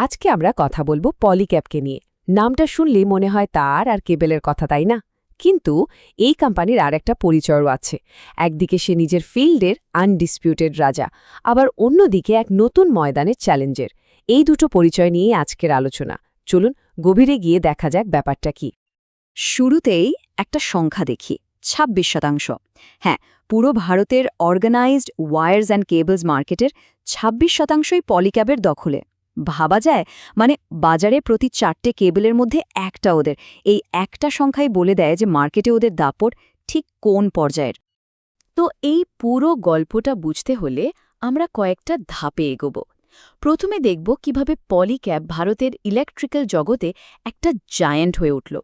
আজকে আমরা কথা বলবো পলিক্যাবকে নিয়ে। নামটা শুনলেই মনে হয় তার আর কেবেলের কথা, তাই না? কিন্তু এই কোম্পানির আর একটা পরিচয়ও আছে। একদিকে সে নিজের ফিল্ডের আনডিসপিউটেড রাজা, আবার অন্যদিকে এক নতুন ময়দানের চ্যালেঞ্জের। এই দুটো পরিচয় নিয়েই আজকের আলোচনা। চলুন গভীরে গিয়ে দেখা যাক ব্যাপারটা কি। শুরুতেই একটা সংখ্যা দেখি, ২৬%। হ্যাঁ, পুরো ভারতের অর্গানাইজড ওয়্যারস অ্যান্ড কেবলস মার্কেটের ২৬%ই পলিক্যাবের দখলে। ভাবা যায়, মানে বাজারে প্রতি ৪টে কেবলের মধ্যে একটা ওদের। এই একটা সংখ্যাই বলে দেয় যে মার্কেটে ওদের দাপট ঠিক কোন পর্যায়ের। তো এই পুরো গল্পটা বুঝতে হলে আমরা কয়েকটা ধাপে এগোব। প্রথমে দেখব কিভাবে পলিক্যাব ভারতের ইলেকট্রিক্যাল জগতে একটা জায়ান্ট হয়ে উঠল।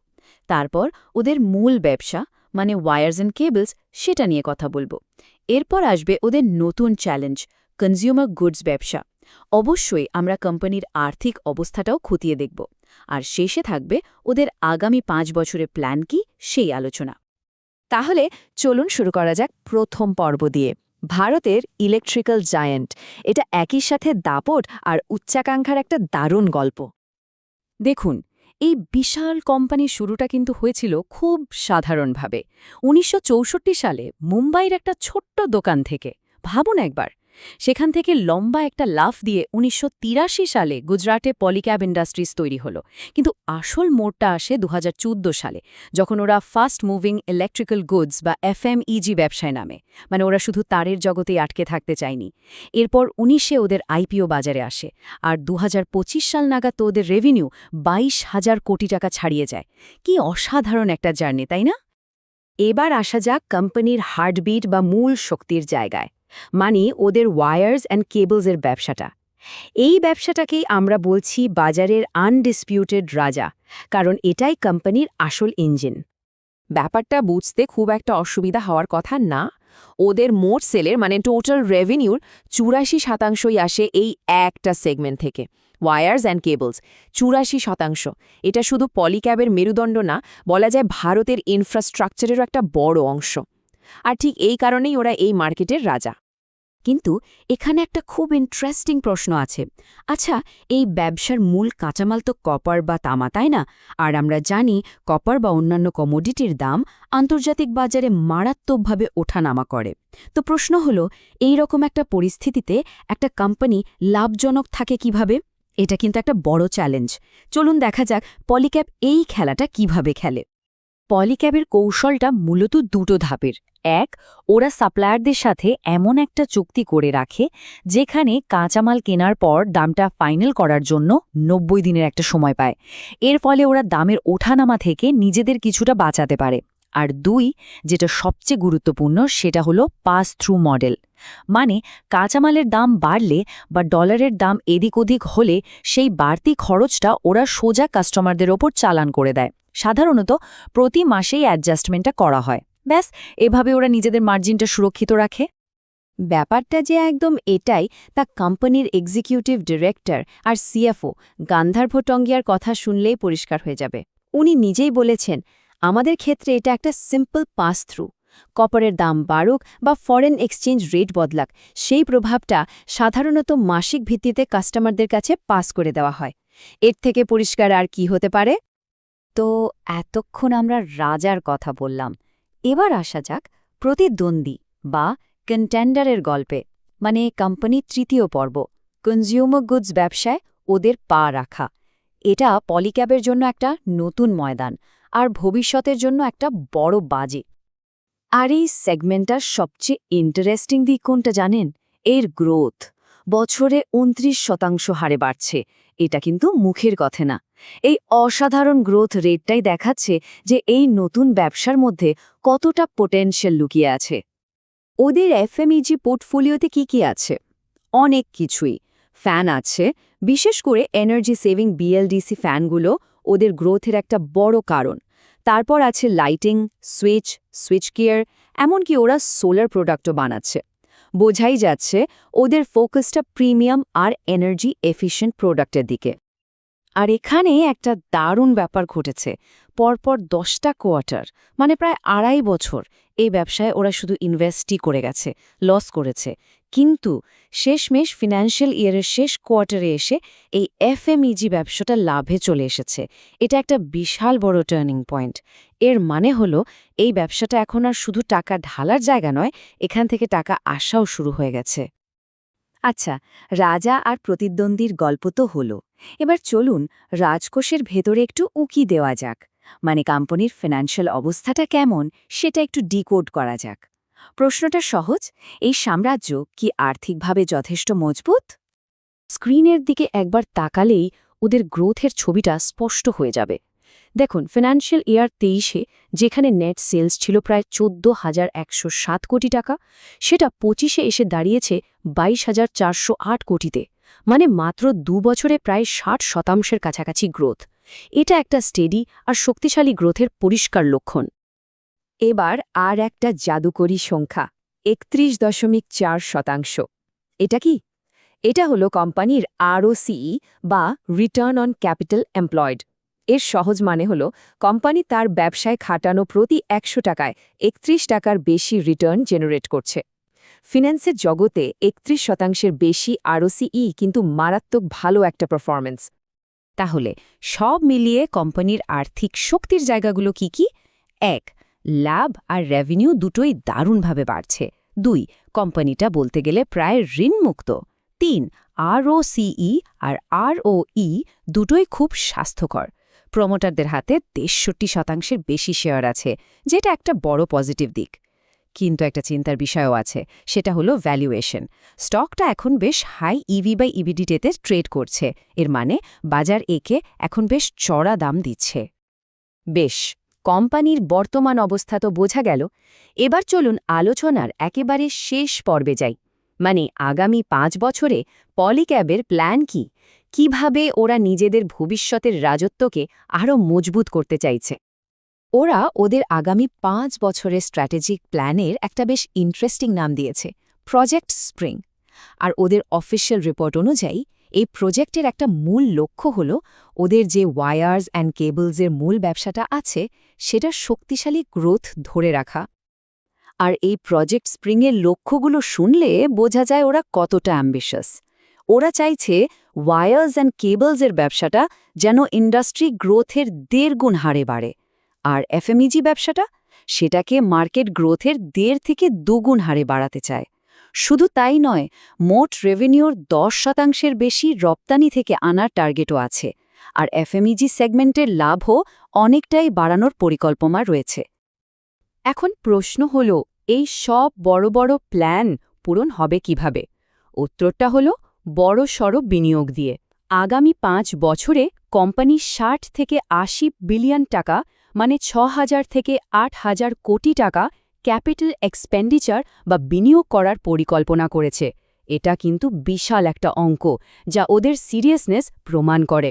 তারপর ওদের মূল ব্যবসা মানে ওয়্যারস অ্যান্ড কেবলস, সেটা নিয়ে কথা বলবো। এরপর আসবে ওদের নতুন চ্যালেঞ্জ, কনজিউমার গুডস ব্যবসা। অবশ্যই আমরা কোম্পানির আর্থিক অবস্থাটাও খতিয়ে দেখব। আর শেষে থাকবে ওদের আগামী ৫ বছরের প্ল্যান কি, সেই আলোচনা। তাহলে চলুন শুরু করা যাক প্রথম পর্ব দিয়ে, ভারতের ইলেকট্রিক্যাল জায়ান্ট। এটা একই সাথে দাপট আর উচ্চাকাঙ্ক্ষার একটা দারুণ গল্প। দেখুন, এই বিশাল কোম্পানির শুরুটা কিন্তু হয়েছিল খুব সাধারণভাবে ১৯৬৪ সালে মুম্বাইয়ের একটা ছোট্ট দোকান থেকে। ভাবুন একবার, সেখান থেকে লম্বা একটা লাফ দিয়ে ১৯৮৩ সালে গুজরাটে পলিক্যাব ইন্ডাস্ট্রিজ তৈরি হলো। কিন্তু আসল মোড়টা আসে ২০১৪ সালে, যখন ওরা ফাস্ট মুভিং ইলেকট্রিক্যাল গুডস বা এফএমইজি ব্যবসায় নামে। মানে ওরা শুধু তারের জগতেই আটকে থাকতে চায়নি। এরপর ১৯শে ওদের আইপিও বাজারে আসে, আর ২০২৫ সাল নাগাদ তো ওদের রেভিনিউ ২২,০০০ কোটি টাকা ছাড়িয়ে যায়। কি অসাধারণ একটা জার্নি, তাই না? এবার আসা যাক কোম্পানির হার্টবিট বা মূল শক্তির জায়গায়, মানে ওদের ওয়্যারস অ্যান্ড কেবলসের ব্যবসাটা। এই ব্যবসাটাকেই আমরা বলছি বাজারের আনডিসপিউটেড রাজা, কারণ এটাই কোম্পানির আসল ইঞ্জিন। ব্যাপারটা বুঝতে খুব একটা অসুবিধা হওয়ার কথা না। ওদের মোট সেলের মানে টোটাল রেভিনিউর ৮৪%ই আসে এই একটা সেগমেন্ট থেকে, ওয়্যারস অ্যান্ড কেবলস। ৮৪%। এটা শুধু পলিক্যাবের মেরুদণ্ড না, বলা যায় ভারতের ইনফ্রাস্ট্রাকচারেরও একটা বড় অংশ। আর ঠিক এই কারণেই ওরা এই মার্কেটের রাজা। কিন্তু এখানে একটা খুব ইন্টারেস্টিং প্রশ্ন আছে। আচ্ছা, এই ব্যবসার মূল কাঁচামাল তো কপার বা তামা, তাই না? আর আমরা জানি কপার বা অন্যান্য কমোডিটির দাম আন্তর্জাতিক বাজারে মারাত্মকভাবে ওঠানামা করে। তো প্রশ্ন হলো, এই রকম একটা পরিস্থিতিতে একটা কোম্পানি লাভজনক থাকে কিভাবে? এটা কিন্তু একটা বড় চ্যালেঞ্জ। চলুন দেখা যাক পলিক্যাব এই খেলাটা কিভাবে খেলে। পলিক্যাবের কৌশলটা মূলত দুটো ধাপের। এক, ওরা সাপ্লায়ারদের সাথে এমন একটা চুক্তি করে রাখে যেখানে কাঁচামাল কেনার পর দামটা ফাইনাল করার জন্য ৯০ দিনের একটা সময় পায়। এর ফলে ওরা দামের ওঠানামা থেকে নিজেদের কিছুটা বাঁচাতে পারে। আর দুই, যেটা সবচেয়ে গুরুত্বপূর্ণ, সেটা হলো পাস থ্রু মডেল। মানে কাঁচামালের দাম বাড়লে বা ডলারের দাম এদিক ওদিক হলে সেই বাড়তি খরচটা ওরা সোজা কাস্টমারদের ওপর চালান করে দেয়। সাধারণত প্রতি মাসেই অ্যাডজাস্টমেন্টটা করা হয়। ব্যাস, এভাবে ওরা নিজেদের মার্জিনটা সুরক্ষিত রাখে। ব্যাপারটা যে একদম এটাই, তা কোম্পানির এক্সিকিউটিভ ডিরেক্টর আর সিএফও গান্ধার্ভ টঙ্গিয়ার কথা শুনলেই পরিষ্কার হয়ে যাবে। উনি নিজেই বলেছেন, আমাদের ক্ষেত্রে এটা একটা সিম্পল পাস থ্রু। কপারের দাম বাড়ুক বা ফরেন এক্সচেঞ্জ রেট বদলাক, সেই প্রভাবটা সাধারণত মাসিক ভিত্তিতে কাস্টমারদের কাছে পাস করে দেওয়া হয়। এর থেকে পরিষ্কার আর কি হতে পারে? তো এতক্ষণ আমরা রাজার কথা বললাম, এবার আসা যাক প্রতিদ্বন্দ্বী বা কন্টেন্ডারের গল্পে, মানে কোম্পানির তৃতীয় পর্ব, কনজিউমার গুডস ব্যবসায় ওদের পা রাখা। এটা পলিক্যাবের জন্য একটা নতুন ময়দান, আর ভবিষ্যতের জন্য একটা বড় বাজি। আর এই সেগমেন্টটার সবচেয়ে ইন্টারেস্টিং দিক কোনটা জানেন? এর গ্রোথ। বছরে ২৯% হারে বাড়ছে। এটা কিন্তু মুখের কথা না। এই অসাধারণ গ্রোথ রেটটাই দেখাচ্ছে যে এই নতুন ব্যবসার মধ্যে কতটা পোটেনশিয়াল লুকিয়ে আছে। ওদের এফএমইজি পোর্টফোলিওতে কি আছে? অনেক কিছুই। ফ্যান আছে, বিশেষ করে এনার্জি সেভিং বিএলডিসি ফ্যানগুলো ওদের গ্রোথের একটা বড় কারণ। তারপর আছে লাইটিং, সুইচ গিয়ার, এমনকি ওরা সোলার প্রোডাক্টও বানাচ্ছে। বোঝাই যাচ্ছে ওদের ফোকাসটা প্রিমিয়াম আর এনার্জি এফিশিয়েন্ট প্রোডাক্টের দিকে। আর এখানে একটা দারুণ ব্যাপার ঘটেছে। পরপর 10টা কোয়ার্টার, মানে প্রায় 2.5 বছর এই ব্যবসায় ওরা শুধু ইনভেস্টই করে গেছে, লস করেছে। কিন্তু শেষমেশ ফিন্যান্সিয়াল ইয়ারের শেষ কোয়ার্টারে এসে এই এফএমইজি ব্যবসাটা লাভে চলে এসেছে। এটা একটা বিশাল বড় টার্নিং পয়েন্ট। এর মানে হলো এই ব্যবসাটা এখন আর শুধু টাকা ঢালার জায়গা নয়, এখান থেকে টাকা আসাও শুরু হয়ে গেছে। আচ্ছা, রাজা আর প্রতিদ্বন্দ্বীর গল্প তো হলো। এবার চলুন রাজকোষের ভেতরে একটু উঁকি দেওয়া যাক, মানে কোম্পানির ফিন্যান্সিয়াল অবস্থাটা কেমন সেটা একটু ডিকোড করা যাক। প্রশ্নটা সহজ, এই সাম্রাজ্য কি আর্থিকভাবে যথেষ্ট মজবুত? স্ক্রিনের দিকে একবার তাকালেই ওদের গ্রোথের ছবিটা স্পষ্ট হয়ে যাবে। দেখুন, ফিন্যান্সিয়াল ইয়ার 23-এ যেখানে নেট সেলস ছিল প্রায় 14,107 কোটি টাকা, সেটা 25-এ এসে দাঁড়িয়েছে 22,408 কোটিতে, মানে মাত্র 2 বছরে প্রায় 60% কাছাকাছি গ্রোথ। এটা একটা স্টেডি আর শক্তিশালী গ্রোথের পরিষ্কার লক্ষণ। এবার আর একটা জাদুকরী সংখ্যা 31.4%। এটা কি? এটা হলো কোম্পানির ROCE বা রিটার্ন অন ক্যাপিটাল এমপ্লয়েড। এর সহজ মানে হলো কোম্পানি তার ব্যবসায় খাটানো প্রতি 100 টাকায় 31 টাকার বেশি রিটার্ন জেনারেট করছে। ফিন্যান্সের জগতে 31% বেশি ROCE কিন্তু মারাত্মক ভালো একটা পারফরম্যান্স। তাহলে সব মিলিয়ে কোম্পানির আর্থিক শক্তির জায়গাগুলো কি কি? 1. লাভ আর রেভিনিউ দুটোই দারুণভাবে বাড়ছে। 2. কোম্পানিটা বলতে গেলে প্রায় ঋণমুক্ত। 3. ROCE আর ROE দুটোই খুব স্বাস্থ্যকর। প্রমোটারদের হাতে 63% বেশি শেয়ার আছে, যেটা একটা বড় পজিটিভ দিক। কিন্তু একটা চিন্তার বিষয়ও আছে, সেটা হলো ভ্যালুয়েশন। স্টকটা এখন বেশ হাই EV/EBITDA-তে ট্রেড করছে। এর মানে বাজার একে এখন বেশ চড়া দাম দিচ্ছে। বেশ, কোম্পানির বর্তমান অবস্থা তো বোঝা গেল। এবার চলুন আলোচনার একেবারে শেষ পর্বে যাই, মানে আগামী 5 বছরে পলিক্যাবের প্ল্যান কি, কিভাবে ওরা নিজেদের ভবিষ্যতের রাজত্বকে আরও মজবুত করতে চাইছে। ওরা ওদের আগামী 5 বছরের স্ট্র্যাটেজিক প্ল্যানের একটা বেশ ইন্টারেস্টিং নাম দিয়েছে, প্রজেক্ট স্প্রিং। আর ওদের অফিসিয়াল রিপোর্ট অনুযায়ী এই প্রজেক্টের একটা মূল লক্ষ্য হল ওদের যে ওয়্যার্স অ্যান্ড কেবলসের মূল ব্যবসাটা আছে সেটা শক্তিশালী গ্রোথ ধরে রাখা। আর এই প্রজেক্ট স্প্রিংয়ের লক্ষ্যগুলো শুনলে বোঝা যায় ওরা কতটা অ্যাম্বিশাস। ওরা চাইছে ওয়্যার্স অ্যান্ড কেবলসের ব্যবসাটা যেন ইন্ডাস্ট্রি গ্রোথের 1.5 গুণ হারে বাড়ে, আর এফএমইজি ব্যবসাটা সেটাকে মার্কেট গ্রোথের 1.5 থেকে 2 গুণ হারে বাড়াতে চায়। শুধু তাই নয়, মোট রেভিনিউর 10% বেশি রপ্তানি থেকে আনার টার্গেটও আছে, আর এফএমইজি সেগমেন্টের লাভও অনেকটাই বাড়ানোর পরিকল্পনা রয়েছে। এখন প্রশ্ন হল, এই সব বড় বড় প্ল্যান পূরণ হবে কিভাবে? উত্তরটা হল বড়সড় বিনিয়োগ দিয়ে। আগামী 5 বছরে কোম্পানি 60 থেকে 80 বিলিয়ন টাকা, মানে 6,000 থেকে 8,000 কোটি টাকা ক্যাপিটাল এক্সপেন্ডিচার বা বিনিয়োগ করার পরিকল্পনা করেছে। এটা কিন্তু বিশাল একটা অঙ্ক, যা ওদের সিরিয়াসনেস প্রমাণ করে।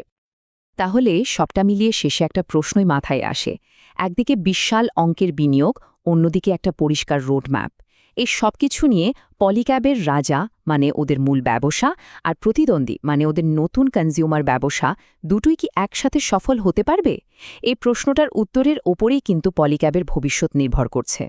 তাহলে সবটা মিলিয়ে শেষে একটা প্রশ্নই মাথায় আসে। একদিকে বিশাল অঙ্কের বিনিয়োগ, অন্যদিকে একটা পরিষ্কার রোডম্যাপ। এই সবকিছু নিয়ে পলিক্যাবের রাজা, মানে ওদের মূল ব্যবসা, আর প্রতিদ্বন্দ্বী, মানে ওদের নতুন কনজিউমার ব্যবসা, দুটোই কি একসাথে সফল হতে পারবে? এই প্রশ্নটার উত্তরের ওপরেই কিন্তু পলিক্যাবের ভবিষ্যৎ নির্ভর করছে।